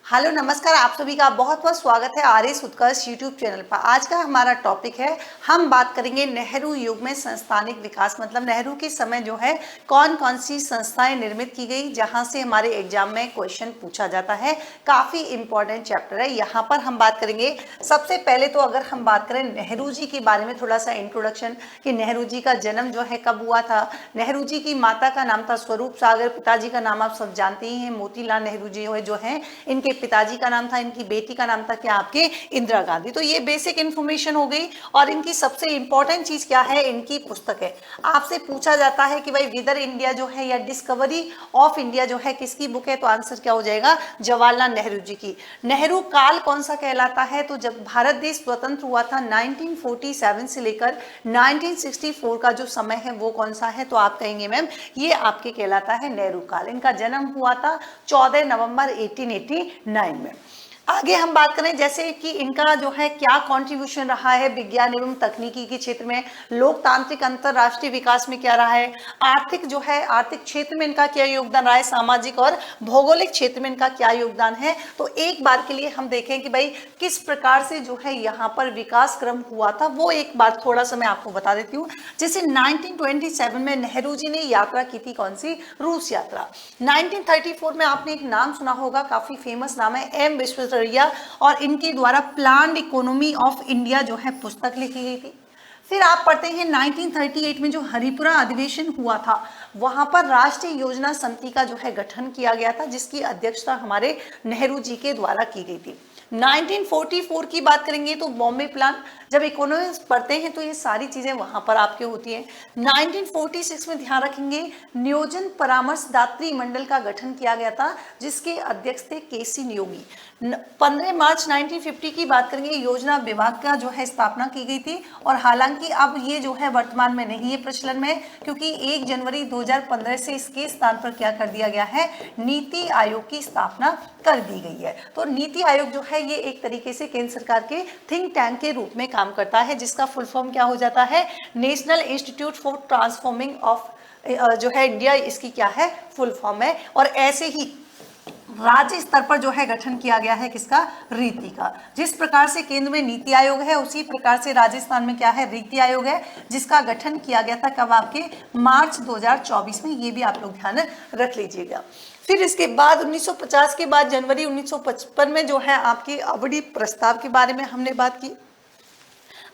Hello नमस्कार, आप सभी का बहुत बहुत स्वागत है आर्यस उत्कर्ष यूट्यूब चैनल पर। आज का हमारा टॉपिक है, हम बात करेंगे नेहरू युग में संस्थानिक विकास, मतलब नेहरू के समय जो है कौन कौन सी संस्थाएं निर्मित की गई, जहां से हमारे एग्जाम में क्वेश्चन पूछा जाता है। काफी इंपॉर्टेंट चैप्टर है, यहाँ पर हम बात करेंगे। सबसे पहले तो अगर हम बात करें नेहरू जी के बारे में, थोड़ा सा इंट्रोडक्शन कि नेहरू जी का जन्म जो है कब हुआ था। नेहरू जी की माता का नाम था स्वरूप सागर, पिताजी का नाम आप सब जानते ही हैं मोतीलाल नेहरू जी जो है। इनके पिताजी का नाम था, इनकी बेटी का नाम था क्या, आपके इंदिरा गांधी। तो ये बेसिक इंफॉर्मेशन हो गई। और इनकी सबसे इंपॉर्टेंट चीज क्या है, इनकी पुस्तक है। आपसे पूछा जाता है कि भाई विदर इंडिया जो है या डिस्कवरी ऑफ इंडिया जो है किसकी बुक है, तो आंसर क्या हो जाएगा, जवाहरलाल नेहरू जी की। नेहरू काल कौन सा कहलाता है, तो जब भारत देश स्वतंत्र हुआ था 1947 से लेकर 1964 का जो समय है वो कौन सा है, तो आप कहेंगे मैम ये आपके कहलाता है नेहरू काल। इनका जन्म हुआ था 14 नवंबर 1889 में। आगे हम बात करें जैसे कि इनका जो है क्या कंट्रीब्यूशन रहा है विज्ञान एवं तकनीकी के क्षेत्र में, लोकतांत्रिक अंतरराष्ट्रीय विकास में क्या रहा है, आर्थिक जो है आर्थिक क्षेत्र में इनका क्या योगदान रहा है, सामाजिक और भौगोलिक क्षेत्र में इनका क्या योगदान है। तो एक बार के लिए हम देखें कि भाई किस प्रकार से जो है यहाँ पर विकास क्रम हुआ था, वो एक बार थोड़ा सा मैं आपको बता देती हूँ। जैसे 1927 में नेहरू जी ने यात्रा की थी, कौन सी, रूस यात्रा। 1934 में आपने एक नाम सुना होगा, काफी फेमस नाम है, एम विश्वेश्वरैया, और इनके द्वारा प्लान्ड इकोनॉमी ऑफ इंडिया जो है पुस्तक लिखी गई थी। फिर आप पढ़ते हैं 1938 में जो हरिपुरा अधिवेशन हुआ था, वहां पर राष्ट्रीय योजना समिति का जो है गठन किया गया था, जिसकी अध्यक्षता हमारे नेहरू जी के द्वारा की गई थी। 1944 की बात करेंगे तो बॉम्बे प्लान, जब इकोनॉमिक्स पढ़ते हैं तो ये सारी चीजें वहां पर आपके होती हैं। 1946 में ध्यान रखेंगे नियोजन परामर्शदात्री मंडल का गठन किया गया था, जिसके अध्यक्ष थे केसी नियोगी। 15 मार्च 1950 की बात करेंगे, योजना विभाग का जो है स्थापना की गई थी। और हालांकि अब ये जो है वर्तमान में नहीं है प्रचलन में, क्योंकि 1 जनवरी 2015 से इसके स्थान पर क्या कर दिया गया है, नीति आयोग की स्थापना कर दी गई है। तो नीति आयोग जो है ये एक तरीके से केंद्र सरकार के थिंक टैंक के रूप में काम करता है, जिसका फुल फॉर्म क्या हो जाता है, national institute for transforming of जो है इंडिया, इसकी क्या है फुल फॉर्म है। और ऐसे ही राज्य स्तर पर जो है गठन किया गया है किसका, रीति का। जिस प्रकार से केंद्र में नीति आयोग है, उसी प्रकार से राजस्थान में क्या है, रीति आयोग है, जिसका गठन किया गया था कब, आपके मार्च 2024 में। ये भी आप लोग ध्यान रख लीजिएगा। फिर इसके बाद 1950 के बाद जनवरी 1955 में जो है आपकी अवधि प्रस्ताव के बारे में हमने बात की।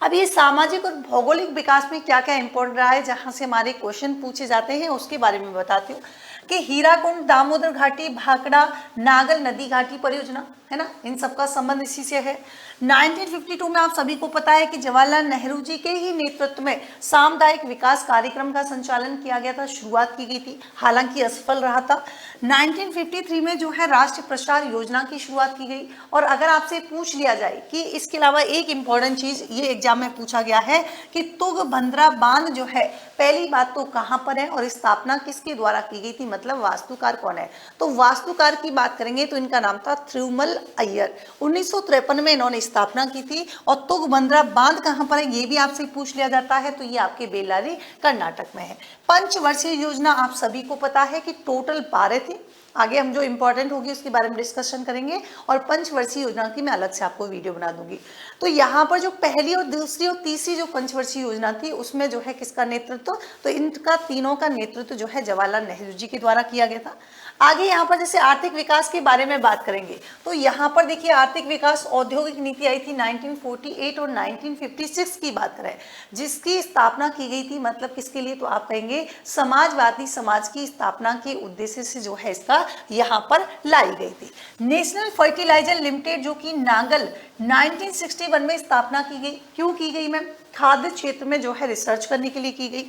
अब ये सामाजिक और भौगोलिक विकास में क्या क्या इंपॉर्टेंट रहा है, जहां से हमारे क्वेश्चन पूछे जाते हैं, उसके बारे में बताती हूँ। कि हीराकुंड, दामोदर घाटी, भाखड़ा, नागल नदी घाटी परियोजना है ना, इन सबका संबंध इसी से है। 1952 में आप सभी को पता है कि जवाहरलाल नेहरू जी के ही नेतृत्व में सामुदायिक विकास कार्यक्रम का संचालन किया गया था, शुरुआत की गई थी, हालांकि असफल रहा था। 1953 में जो है राष्ट्रीय प्रसार योजना की शुरुआत की गई। और अगर आपसे पूछ लिया जाए कि इसके अलावा एक इंपॉर्टेंट चीज ये एग्जाम में पूछा गया है कि तुंगभद्रा बांध जो है, पहली बात तो कहां पर है और स्थापना किसके द्वारा की गई थी, मतलब वास्तुकार कौन है। तो वास्तुकार की बात करेंगे तो इनका नाम था थिरुमल अय्यर। 1953 में इन्होंने स्थापना की थी। और तुंगभद्रा बांध कहां पर है, ये भी आपसे पूछ लिया जाता है, तो ये आपके बेल्लारी कर्नाटक में है। पंचवर्षीय योजना आप सभी को पता है कि टोटल 12 थी। आगे हम जो इंपॉर्टेंट होगी उसके बारे में डिस्कशन करेंगे, और पंचवर्षीय योजना की मैं अलग से आपको वीडियो बना दूंगी। तो यहाँ पर जो पहली और दूसरी और तीसरी जो पंचवर्षीय योजना थी, उसमें जो है किसका नेतृत्व, तो इनका तीनों का नेतृत्व जो है जवाहरलाल नेहरू जी के द्वारा किया गया था। आगे यहाँ पर जैसे आर्थिक विकास के बारे में बात करेंगे, तो यहाँ पर देखिए आर्थिक विकास औद्योगिक नीति आई थी 1948 और 1956 की बात करें, जिसकी स्थापना की गई थी, मतलब किसके लिए, तो आप कहेंगे समाजवादी समाज की स्थापना के उद्देश्य से जो है इसका यहाँ पर लाई गई थी। नेशनल फर्टिलाइजर लिमिटेड जो कि नागल 1961 में स्थापना की गई, क्यों की गई मैम, खाद्य क्षेत्र में जो है रिसर्च करने के लिए की गई।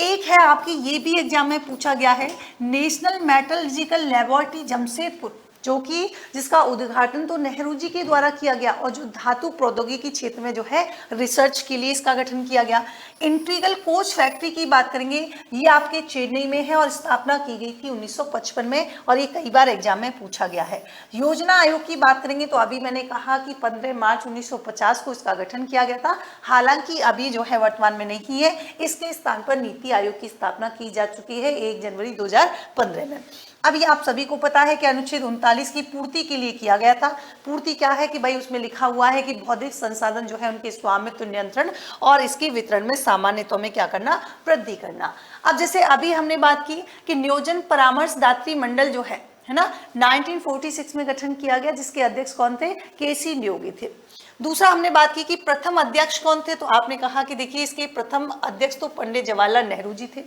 एक है आपकी, ये भी एग्जाम में पूछा गया है, नेशनल मेटलर्जिकल लेबोरेटरी जमशेदपुर, जो कि जिसका उद्घाटन तो नेहरू जी के द्वारा किया गया, और जो धातु प्रौद्योगिकी क्षेत्र में जो है रिसर्च के लिए इसका गठन किया गया। इंटीग्रल कोच फैक्ट्री की बात करेंगे, ये आपके चेन्नई में है और स्थापना की गई थी 1955 में, और ये कई बार एग्जाम में पूछा गया है। योजना आयोग की बात करेंगे तो अभी मैंने कहा कि 15 मार्च 1950 को इसका गठन किया गया था, हालांकि अभी जो है वर्तमान में नहीं है, इसके स्थान पर नीति आयोग की स्थापना की जा चुकी है 1 जनवरी 2015 में। अब ये आप सभी को पता है कि अनुच्छेद 39 की पूर्ति के लिए किया गया था। पूर्ति क्या है कि भाई उसमें लिखा हुआ है कि बौद्धिक संसाधन जो है उनके स्वामित्व, नियंत्रण और इसके वितरण में सामान्यतः में क्या करना, वृद्धि करना। अब जैसे अभी हमने बात की कि नियोजन परामर्शदात्री मंडल जो है ना, 1946 में गठन किया गया, जिसके अध्यक्ष कौन थे, केसी नियोगी थे। दूसरा हमने बात की कि प्रथम अध्यक्ष कौन थे, तो आपने कहा कि देखिए इसके प्रथम अध्यक्ष तो पंडित जवाहरलाल नेहरू जी थे।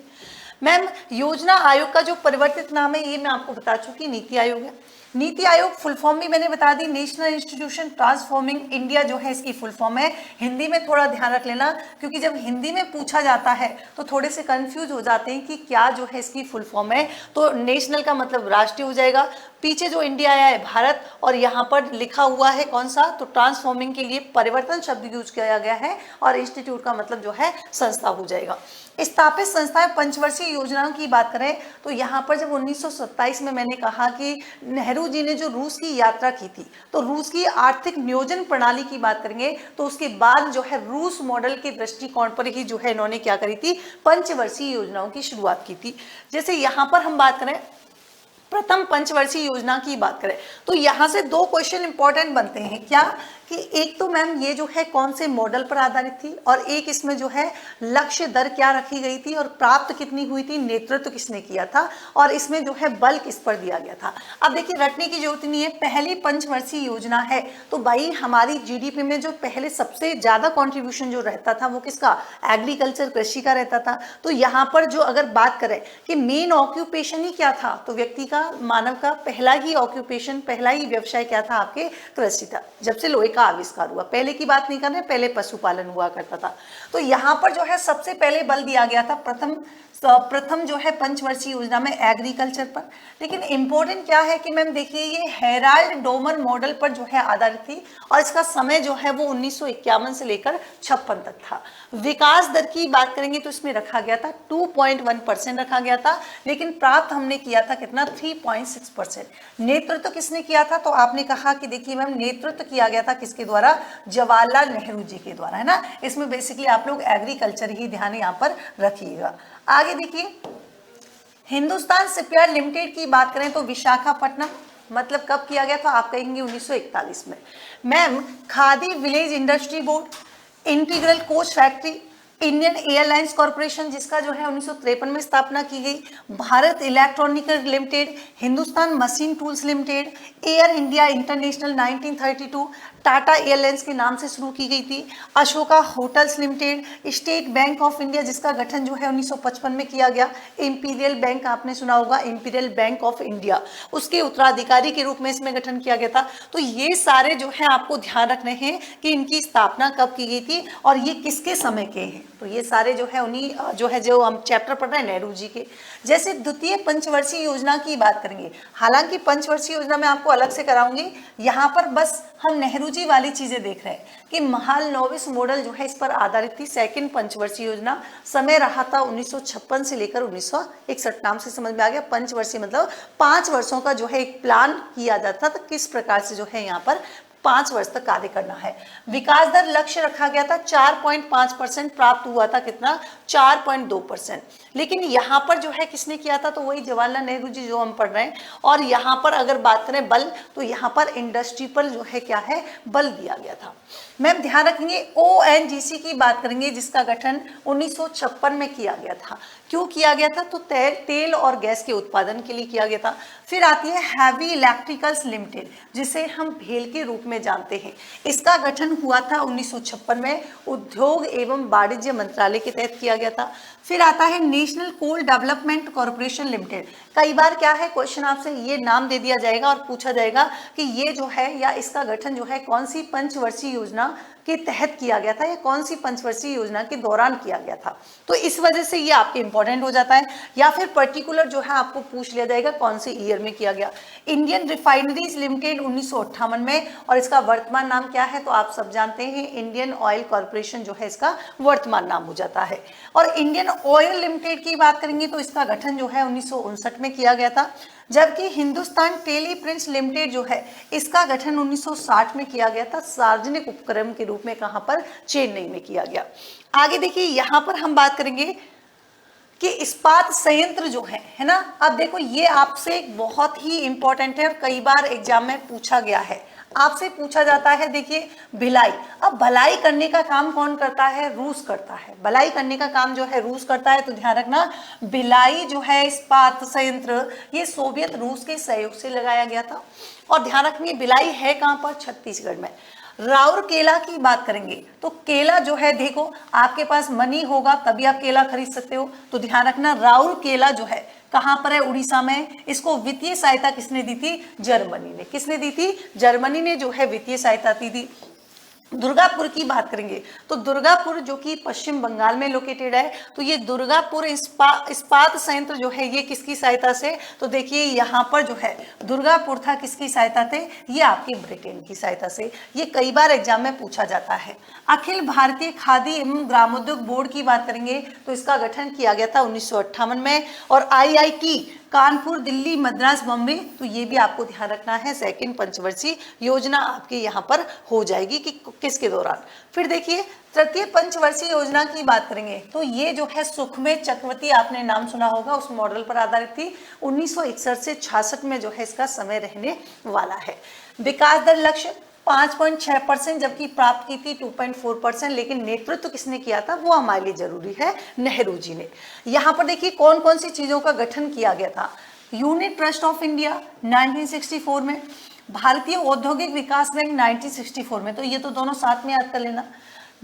मैम योजना आयोग का जो परिवर्तित नाम है ये मैं आपको बता चुकी, नीति आयोग है। नीति आयोग फुल फॉर्म भी मैंने बता दी, नेशनल इंस्टीट्यूशन ट्रांसफॉर्मिंग इंडिया जो है इसकी फुल फॉर्म है। हिंदी में थोड़ा ध्यान रख लेना, क्योंकि जब हिंदी में पूछा जाता है तो थोड़े से कंफ्यूज हो जाते हैं कि क्या जो है इसकी फुल फॉर्म है। तो नेशनल का मतलब राष्ट्रीय हो जाएगा, पीछे जो इंडिया आया है भारत, और यहाँ पर लिखा हुआ है कौन सा, तो ट्रांसफॉर्मिंग के लिए परिवर्तन शब्द यूज किया गया है, और इंस्टीट्यूट का मतलब जो है संस्था हो जाएगा। स्थापित संस्थाएं पंचवर्षीय योजनाओं की बात करें तो यहाँ पर जब 1927 में मैंने कहा कि नेहरू जी ने जो रूस की यात्रा की थी, तो रूस की आर्थिक नियोजन प्रणाली की बात करेंगे तो उसके बाद जो है रूस मॉडल के दृष्टिकोण पर ही जो है इन्होंने क्या करी थी, पंचवर्षीय योजनाओं की शुरुआत की थी। जैसे यहाँ पर हम बात करें प्रथम पंचवर्षीय योजना की बात करें तो यहाँ से दो क्वेश्चन इंपॉर्टेंट बनते हैं, क्या कि एक तो मैम ये जो है कौन से मॉडल पर आधारित थी, और एक इसमें जो है लक्ष्य दर क्या रखी गई थी और प्राप्त कितनी हुई थी, नेतृत्व किसने किया था, और इसमें जो है बल किस पर दिया गया था। अब देखिए रटने की जरूरत नहीं है, पहली पंचवर्षीय योजना है तो भाई हमारी जीडीपी में जो पहले सबसे ज्यादा कॉन्ट्रीब्यूशन जो रहता था वो किसका, एग्रीकल्चर, कृषि का रहता था। तो यहाँ पर जो अगर बात करें कि मेन ऑक्यूपेशन ही क्या था, तो व्यक्ति का, मानव का पहला ही ऑक्यूपेशन, पहला ही व्यवसाय क्या था, आपके कृषि था। जब से लोहे का आविष्कार हुआ, पहले की बात नहीं कर रहे, पहले पशुपालन हुआ करता था। तो यहाँ पर जो है सबसे पहले बल दिया गया था प्रथम जो है पंचवर्षीय योजना में एग्रीकल्चर पर। लेकिन इंपॉर्टेंट क्या है कि मैम देखिए ये हेराल्ड डोमर मॉडल पर जो है आधारित थी, और इसका समय जो है वो 1951 से लेकर 56 तक था। विकास दर की बात करेंगे तो इसमें रखा गया था 2.1% रखा गया था, लेकिन प्राप्त हमने किया था कितना, 3.6%। नेतृत्व किसने किया था, तो आपने कहा कि देखिए मैम नेतृत्व किया गया था किसके द्वारा, जवाहरलाल नेहरू जी के द्वारा, है ना। इसमें बेसिकली आप लोग एग्रीकल्चर ही ध्यान यहाँ पर रखिएगा। आगे देखिए हिंदुस्तान शिपयार्ड लिमिटेड की बात करें तो विशाखापट्टनम, मतलब कब किया गया था, आप कहेंगे 1941 में। Ma'am khadi village industry board, integral coach factory, Indian airlines corporation जिसका जो है 1953 में स्थापना की गई, Bharat electronics limited, Hindustan machine tools limited, air India international 1932 Tata airlines के नाम से शुरू की गई थी, Ashoka hotels limited, state bank of India जिसका गठन जो है 1955 में किया गया, इंपीरियल बैंक आपने सुना होगा, इंपीरियल बैंक ऑफ इंडिया, उसके उत्तराधिकारी के रूप में इसमें गठन किया गया था। तो ये सारे जो है आपको ध्यान रखने हैं कि इनकी स्थापना कब की गई थी और ये किसके समय के हैं। तो ये सारे जो है उन्हीं जो हम चैप्टर पढ़ रहे हैं नेहरू जी के। जैसे द्वितीय पंचवर्षीय योजना की बात करेंगे, हालांकि पंचवर्षीय योजना में आपको अलग से कराऊंगी, यहाँ पर बस हम नेहरू जी वाली चीजें देख रहे हैं कि महालनोबिस मॉडल जो है इस पर आधारित थी। सेकंड पंचवर्षीय योजना, समय रहा था 1956 से लेकर 1961, नाम से समझ में आ गया। पंचवर्षीय मतलब 5 वर्षों का जो है एक प्लान किया जाता था, किस प्रकार से जो है यहाँ पर 5 वर्ष तक कार्य करना है। विकास दर लक्ष्य रखा गया था 4.5%, प्राप्त हुआ था कितना, 4.2%। लेकिन यहाँ पर जो है किसने किया था, तो वही जवाहरलाल नेहरू जी जो हम पढ़ रहे हैं। और यहाँ पर अगर बात करें बल, तो यहाँ पर इंडस्ट्री पर जो है क्या है, बल दिया गया था। मैम ध्यान रखेंगे ओएनजीसी की बात करेंगे जिसका गठन 1956 में किया गया था। क्यों किया गया था, तो तेल और गैस के उत्पादन के लिए किया गया था। फिर आती है हैवी इलेक्ट्रिकल्स लिमिटेड जिसे हम भेल के रूप में जानते हैं, इसका गठन हुआ था 1956 में, उद्योग एवं वाणिज्य मंत्रालय के तहत किया गया था। फिर आता है national coal development corporation limited. कई बार क्या है क्वेश्चन आपसे ये नाम दे दिया जाएगा और पूछा जाएगा कि ये जो है या इसका गठन जो है कौन सी पंचवर्षीय योजना के तहत किया गया था या कौन सी पंचवर्षीय योजना के दौरान किया गया था। तो इस वजह से ये आपके इंपॉर्टेंट हो जाता है, या फिर पर्टिकुलर जो है आपको पूछ लिया जाएगा कौन से ईयर में किया गया। इंडियन रिफाइनरीज लिमिटेड 1958 में, और इसका वर्तमान नाम क्या है, तो आप सब जानते हैं इंडियन ऑयल कॉर्पोरेशन जो है इसका वर्तमान नाम हो जाता है। और इंडियन ऑयल लिमिटेड की बात करेंगे तो इसका गठन जो है 1959 में किया गया था। जबकि हिंदुस्तान टेलीप्रिंट्स लिमिटेड जो है इसका गठन 1960 में किया गया था, सार्वजनिक उपक्रम के रूप में, कहां पर, चेन्नई में किया गया। आगे देखिए यहाँ पर हम बात करेंगे कि इस्पात संयंत्र जो है ना, अब देखो ये आपसे बहुत ही इंपॉर्टेंट है और कई बार एग्जाम में पूछा गया है, आपसे पूछा जाता है। देखिए भिलाई, अब भलाई करने का काम कौन करता है? रूस करता है। भलाई करने का काम जो है रूस करता है, तो ध्यान रखना भिलाई जो है इस्पात संयंत्र ये सोवियत रूस के सहयोग से लगाया गया था। और ध्यान रखिए भिलाई है कहां पर? छत्तीसगढ़ में। राउरकेला की बात करेंगे तो केला जो है, देखो आपके पास मनी होगा तभी आप केला खरीद सकते हो, तो ध्यान रखना राउरकेला जो है कहां पर है? उड़ीसा में। इसको वित्तीय सहायता किसने दी थी? जर्मनी ने। किसने दी थी? जर्मनी ने जो है वित्तीय सहायता दी थी। दुर्गापुर की बात करेंगे तो दुर्गापुर जो कि पश्चिम बंगाल में लोकेटेड है, तो ये दुर्गापुर इस्पात संयंत्र जो है ये किसकी सहायता से? तो देखिए यहाँ पर जो है दुर्गापुर था किसकी सहायता से? ये आपके ब्रिटेन की सहायता से। ये कई बार एग्जाम में पूछा जाता है। अखिल भारतीय खादी एवं ग्रामोद्योग बोर्ड की बात करेंगे तो इसका गठन किया गया था 1958 में। और IIT कानपुर, दिल्ली, मद्रास, बॉम्बे, तो ये भी आपको ध्यान रखना है। सेकंड पंचवर्षीय योजना आपके यहाँ पर हो जाएगी कि किसके दौरान। फिर देखिए तृतीय पंचवर्षीय योजना की बात करेंगे तो ये जो है सुखमेव चक्रवर्ती, आपने नाम सुना होगा, उस मॉडल पर आधारित थी। 1961 से 66 में जो है इसका समय रहने वाला है। विकास दर लक्ष्य 5.6%, जबकि प्राप्त की थी 2.4%, लेकिन नेतृत्व किसने किया था वो हमारे लिए जरूरी है, नेहरू जी ने। यहाँ पर देखिए कौन कौन सी चीजों का गठन किया गया था। यूनिट ट्रस्ट ऑफ इंडिया 1964 में, भारतीय औद्योगिक विकास बैंक 1964 में, तो ये तो दोनों साथ में याद कर लेना।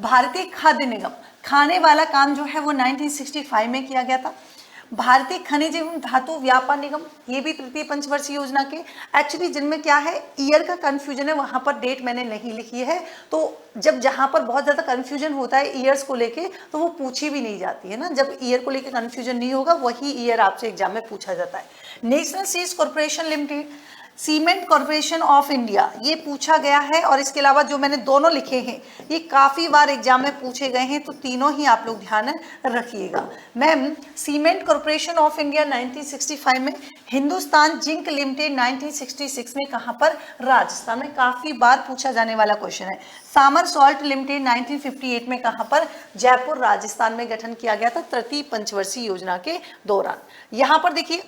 भारतीय खाद्य निगम, खाने वाला काम जो है वो 1965 में किया गया था। भारतीय खनिज एवं धातु व्यापार निगम, ये भी तृतीय पंचवर्षीय योजना के। एक्चुअली जिनमें क्या है ईयर का कंफ्यूजन है, वहां पर डेट मैंने नहीं लिखी है, तो जब जहां पर बहुत ज्यादा कंफ्यूजन होता है ईयर्स को लेके तो वो पूछी भी नहीं जाती है ना। जब ईयर को लेके कंफ्यूजन नहीं होगा वही ईयर आपसे एग्जाम में पूछा जाता है। National seeds corporation limited, cement corporation of India, ये पूछा गया है। और इसके अलावा जो मैंने दोनों लिखे हैं ये काफी बार एग्जाम में पूछे गए हैं, तो तीनों ही आप लोग ध्यान रखिएगा। Ma'am cement corporation of India 1965 में, हिंदुस्तान जिंक लिमिटेड 1966 में, कहां पर? राजस्थान में। काफी बार पूछा जाने वाला क्वेश्चन है। सामर सॉल्ट लिमिटेड 1958 में, कहां पर? जयपुर राजस्थान में गठन किया गया था तृतीय पंचवर्षीय योजना के दौरान। यहाँ पर देखिए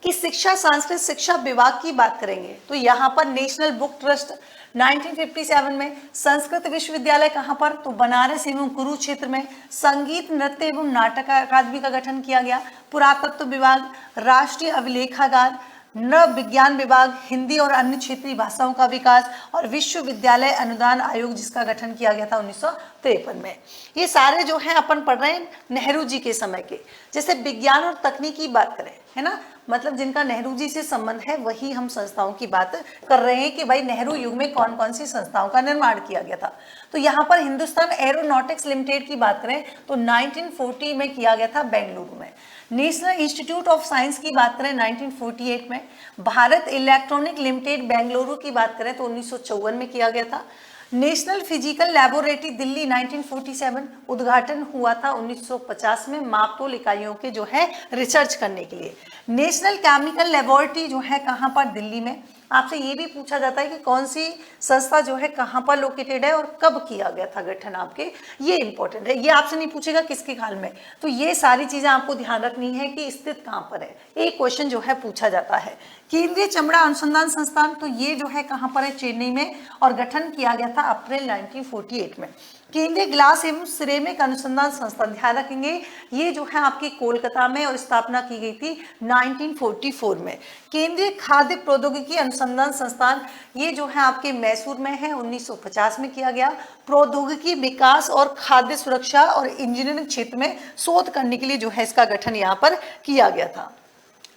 कि शिक्षा सांस्कृतिक शिक्षा विभाग की बात करेंगे तो यहाँ पर नेशनल बुक ट्रस्ट 1957 में। संस्कृत विश्वविद्यालय कहाँ पर? तो बनारस एवं कुरुक्षेत्र में। संगीत नृत्य एवं नाटक अकादमी का गठन किया गया। पुरातत्व विभाग, राष्ट्रीय अभिलेखागार, नव विज्ञान विभाग, हिंदी और अन्य क्षेत्रीय भाषाओं का विकास, और विश्वविद्यालय अनुदान आयोग जिसका गठन किया गया था 1953 में। ये सारे जो हैं अपन पढ़ रहे हैं नेहरू जी के समय के। जैसे विज्ञान और तकनीक की बात करें, है ना, मतलब जिनका नेहरू जी से संबंध है वही हम संस्थाओं की बात कर रहे हैं कि भाई नेहरू युग में कौन कौन सी संस्थाओं का निर्माण किया गया था। तो यहाँ पर हिंदुस्तान एरोनॉटिक्स लिमिटेड की बात करें तो 1940 में किया गया था बेंगलुरु में। नेशनल इंस्टीट्यूट ऑफ साइंस की बात करें 1948 में। भारत इलेक्ट्रॉनिक लिमिटेड बेंगलुरु की बात करें तो 1954 में किया गया था। नेशनल फिजिकल लैबोरेटरी दिल्ली 1947, उद्घाटन हुआ था 1950 में मापतोल इकाइयों के जो है रिसर्च करने के लिए। नेशनल केमिकल लैबोरेटरी जो है कहाँ पर? दिल्ली में। आपसे ये भी पूछा जाता है कि कौन सी संस्था जो है कहाँ पर लोकेटेड है और कब किया गया था गठन आपके, ये इंपॉर्टेंट है। ये आपसे नहीं पूछेगा किसके काल में, तो ये सारी चीजें आपको ध्यान रखनी है कि स्थित कहाँ पर है, एक क्वेश्चन जो है पूछा जाता है। केंद्रीय चमड़ा अनुसंधान संस्थान, तो ये जो है कहाँ पर है? चेन्नई में, और गठन किया गया था अप्रैल 1948 में। केंद्रीय ग्लास एवं सिरेमिक अनुसंधान संस्थान, ध्यान रखेंगे ये जो है आपकी कोलकाता में, और स्थापना की गई थी 1944 में। केंद्रीय खाद्य प्रौद्योगिकी अनुसंधान संस्थान, ये जो है आपके मैसूर में है, 1950 में किया गया। प्रौद्योगिकी विकास और खाद्य सुरक्षा और इंजीनियरिंग क्षेत्र में शोध करने के लिए जो है इसका गठन यहाँ पर किया गया था।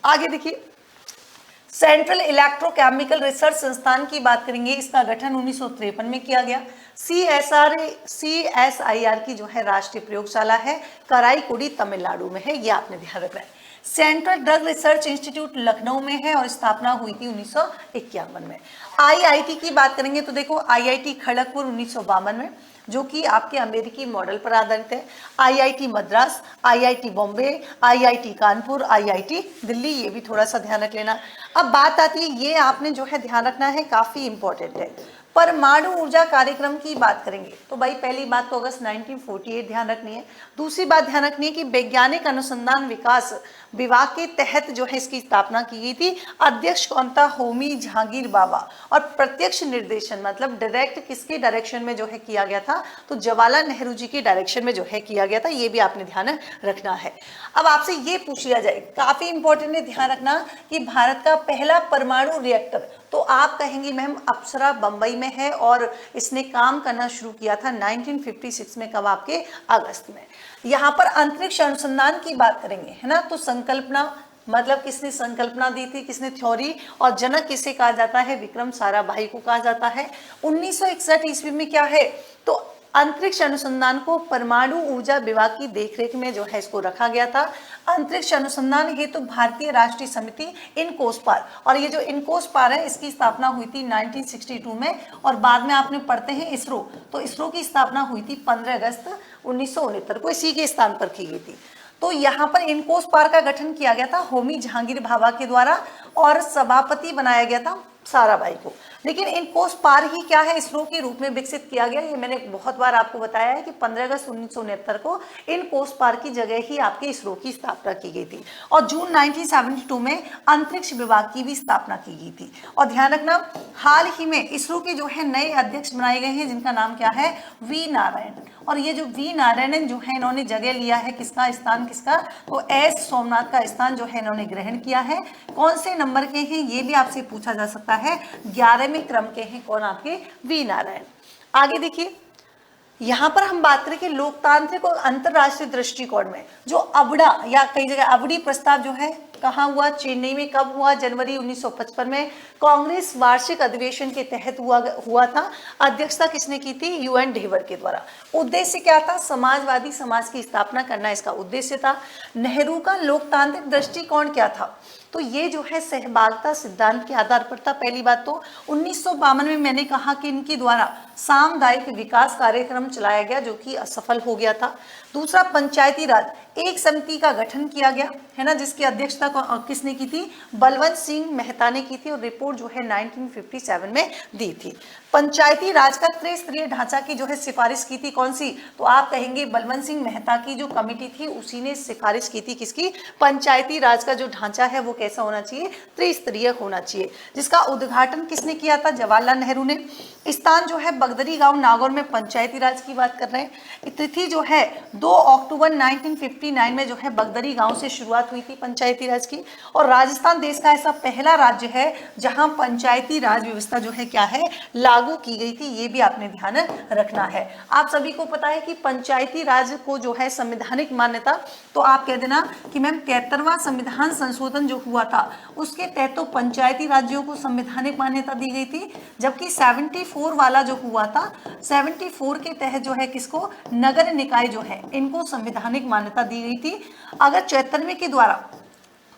आगे देखिए सेंट्रल इलेक्ट्रोकेमिकल रिसर्च संस्थान की बात करेंगे, इसका गठन 1953 में किया गया। CSIR की जो है राष्ट्रीय प्रयोगशाला है, कराईकुड़ी तमिलनाडु में है, ये आपने ध्यान रखना है। Central drug research institute Lucknow में है और स्थापना हुई थी 1951 में। IIT की बात करेंगे तो देखो IIT खड़गपुर 1952 में, जो कि आपके अमेरिकी मॉडल पर आधारित है। IIT Madras, IIT Bombay, IIT Kanpur, IIT Delhi, ये भी थोड़ा सा ध्यान रख लेना। अब बात आती है, ये आपने जो है ध्यान रखना है, काफी इंपॉर्टेंट है। परमाणु ऊर्जा कार्यक्रम की बात करेंगे तो भाई पहली बात तो अगस्त 1948 ध्यान रखनी है। दूसरी बात ध्यान रखनी है कि वैज्ञानिक अनुसंधान विकास विभाग के तहत जो है इसकी स्थापना की गई थी। अध्यक्ष कौन था? होमी जहांगीर बाबा। और प्रत्यक्ष निर्देशन मतलब डायरेक्ट किसके डायरेक्शन में जो है किया गया था? तो जवाहरलाल नेहरू जी के डायरेक्शन में जो है किया गया था। ये भी आपने ध्यान रखना है। अब आपसे ये पूछ लिया जाए, काफी इंपॉर्टेंट है, ध्यान रखना कि भारत का पहला परमाणु रिएक्टर, तो आप कहेंगे मैम अप्सरा बंबई में है और इसने काम करना शुरू किया था 1956 में। कब? आपके अगस्त में। यहाँ पर अंतरिक्ष अनुसंधान की बात करेंगे, है ना। तो संकल्पना मतलब किसने संकल्पना दी थी, किसने थ्योरी, और जनक किसे कहा जाता है? विक्रम साराभाई को कहा जाता है। 1961 ईस्वी में क्या है? तो अंतरिक्ष अनुसंधान को परमाणु ऊर्जा विभाग की देखरेख में जो है इसको रखा गया था। अंतरिक्ष अनुसंधान हेतु भारतीय राष्ट्रीय समिति इनकोस्पार, और ये जो इनकोस्पार है इसकी स्थापना हुई थी 1962 में, और बाद में आपने पढ़ते हैं इसरो, तो इसरो की स्थापना हुई थी 15 अगस्त 1969 को, इसी के स्थान पर की गई थी। तो यहाँ पर इनकोस्पार का गठन किया गया था होमी जहांगीर भाभा के द्वारा, और सभापति बनाया गया था साराभाई को। लेकिन इनकोस्पार ही क्या है? इसरो के रूप में विकसित किया गया। ये मैंने बहुत बार आपको बताया है कि 15 अगस्त 1969 को इनकोस्पार की जगह ही आपके इसरो की स्थापना की गई थी, और जून 1972 में अंतरिक्ष विभाग की भी स्थापना की गई थी। और ध्यान रखना, हाल ही में इसरो के जो है नए अध्यक्ष बनाए गए हैं, जिनका नाम क्या है? वी नारायण। और ये जो वी नारायणन जो है, इन्होंने जगह लिया है किसका? स्थान किसका? तो एस सोमनाथ का स्थान जो है इन्होंने ग्रहण किया है। कौन से नंबर के हैं ये भी आपसे पूछा जा सकता है। 11वें क्रम के हैं। कौन? आपके वी नारायण। आगे देखिए, यहाँ पर हम बात करें कि लोकतांत्रिक और अंतरराष्ट्रीय दृष्टिकोण में जो अबड़ा या कई जगह अबड़ी प्रस्ताव जो है कहाँ हुआ? चेन्नई में। कब हुआ? जनवरी 1955 में कांग्रेस वार्षिक अधिवेशन के तहत हुआ था। अध्यक्षता किसने की थी? यूएन ढेबर के द्वारा। उद्देश्य क्या था? समाजवादी समाज की स्थापना करना इसका उद्देश्य था। नेहरू का लोकतांत्रिक दृष्टिकोण क्या था? तो ये जो है सहभागिता सिद्धांत के आधार पर था। पहली बात तो 1952 में मैंने कहा कि इनके द्वारा सामुदायिक विकास कार्यक्रम चलाया गया जो कि असफल हो गया था। दूसरा, पंचायती राज एक समिति का गठन किया गया, है ना, जिसकी अध्यक्षता किसने की थी? बलवंत सिंह मेहता ने की थी, और रिपोर्ट जो है 1957 में दी थी। पंचायती राज का त्रिस्तरीय ढांचा की जो है सिफारिश की थी, कौन सी? तो आप कहेंगे बलवंत सिंह मेहता की जो कमेटी थी उसी ने सिफारिश की थी किसकी? पंचायती राज का जो ढांचा है वो कैसा होना चाहिए? त्रिस्तरीय होना चाहिए। जिसका उद्घाटन किसने किया था? जवाहरलाल नेहरू ने। स्थान जो है बगदरी गांव नागौर में पंचायती राज की बात कर रहे हैं। तिथि जो है 2 अक्टूबर 1959 में जो है बगदरी गांव से शुरुआत हुई थी पंचायती राज की। और राजस्थान देश का ऐसा पहला राज्य है जहां पंचायती राज व्यवस्था जो है क्या है? लागू की गई थी। ये भी आपने ध्यान रखना है। आप सभी को पता है कि पंचायती राज को जो है संवैधानिक मान्यता, तो आप कह देना कि मैम 73वां संविधान संशोधन जो हुआ था उसके तहत तो पंचायती राज्यों को संवैधानिक मान्यता दी गई थी, जबकि 74 वाला जो हुआ था 74 के तहत जो है किसको? नगर निकाय जो है इनको संवैधानिक मान्यता दी गई थी। अगर 74वें के द्वारा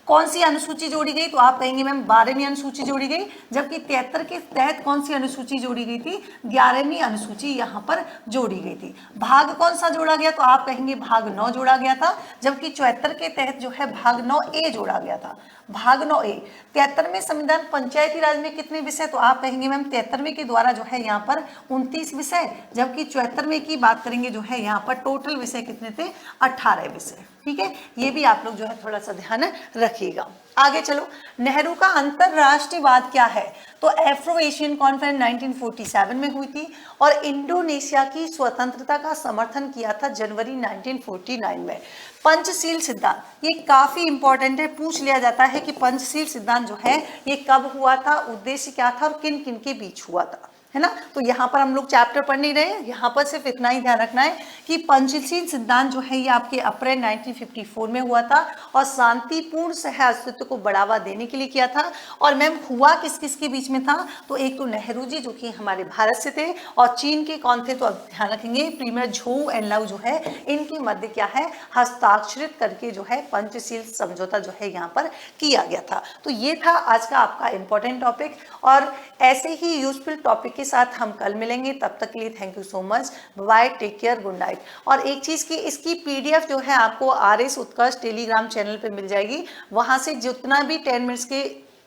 कौन सी अनुसूची जोड़ी गई? तो आप कहेंगे मैम 12वीं अनुसूची जोड़ी गई, जबकि 73 के तहत कौन सी अनुसूची जोड़ी गई थी? 11वीं अनुसूची यहाँ पर जोड़ी गई थी। भाग कौन सा जोड़ा गया? तो आप कहेंगे भाग 9 जोड़ा गया था, जबकि 74 के तहत जो है भाग 9A जोड़ा गया था। भाग 9A। 73वें संविधान पंचायती राज में कितने विषय? तो आप कहेंगे मैम 73वें के द्वारा जो है यहाँ पर 29 विषय, जबकि 74वें की बात करेंगे जो है यहाँ पर टोटल विषय कितने थे? 18 विषय। ठीक है, ये भी आप लोग जो है थोड़ा सा ध्यान रखिएगा। आगे चलो, नेहरू का अंतरराष्ट्रीयवाद क्या है? तो एफ्रो एशियन कॉन्फ्रेंस 1947 में हुई थी, और इंडोनेशिया की स्वतंत्रता का समर्थन किया था जनवरी 1949 में। पंचशील सिद्धांत, ये काफी इंपॉर्टेंट है, पूछ लिया जाता है कि पंचशील सिद्धांत जो है ये कब हुआ था, उद्देश्य क्या था, और किन किन के बीच हुआ था, है ना। तो यहाँ पर हम लोग चैप्टर पढ़ नहीं रहे, यहाँ पर सिर्फ इतना ही ध्यान रखना है कि पंचशील सिद्धांत जो है ये आपके अप्रैल 1954 में हुआ था, और शांतिपूर्ण सह अस्तित्व को बढ़ावा देने के लिए किया था। और मैम हुआ किस किस के बीच में था? तो एक तो नेहरू जी जो कि हमारे भारत से थे, और चीन के कौन थे? तो अब ध्यान रखेंगे प्रीमियर झोउ एनलाउ जो है इनके मध्य क्या है? हस्ताक्षरित करके जो है पंचशील समझौता जो है यहाँ पर किया गया था। तो ये था आज का आपका इंपॉर्टेंट टॉपिक, और ऐसे ही यूजफुल टॉपिक के साथ हम कल मिलेंगे। तब तक के लिए thank you so much, bye, take care, good night. और एक चीज की इसकी पीडीएफ जो है आपको RS उत्कर्ष टेलीग्राम चैनल पे मिल जाएगी, वहां से जितना भी 10 मिनट्स के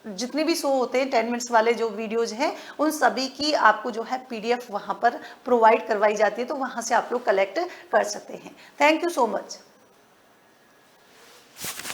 जितने भी शो होते हैं 10 मिनट्स वाले जो वीडियोज हैं, उन सभी की आपको जो है PDF वहाँ पर प्रोवाइड करवाई जाती है, तो वहाँ से आप लोग कलेक्ट कर सकते हैं। Thank you so much.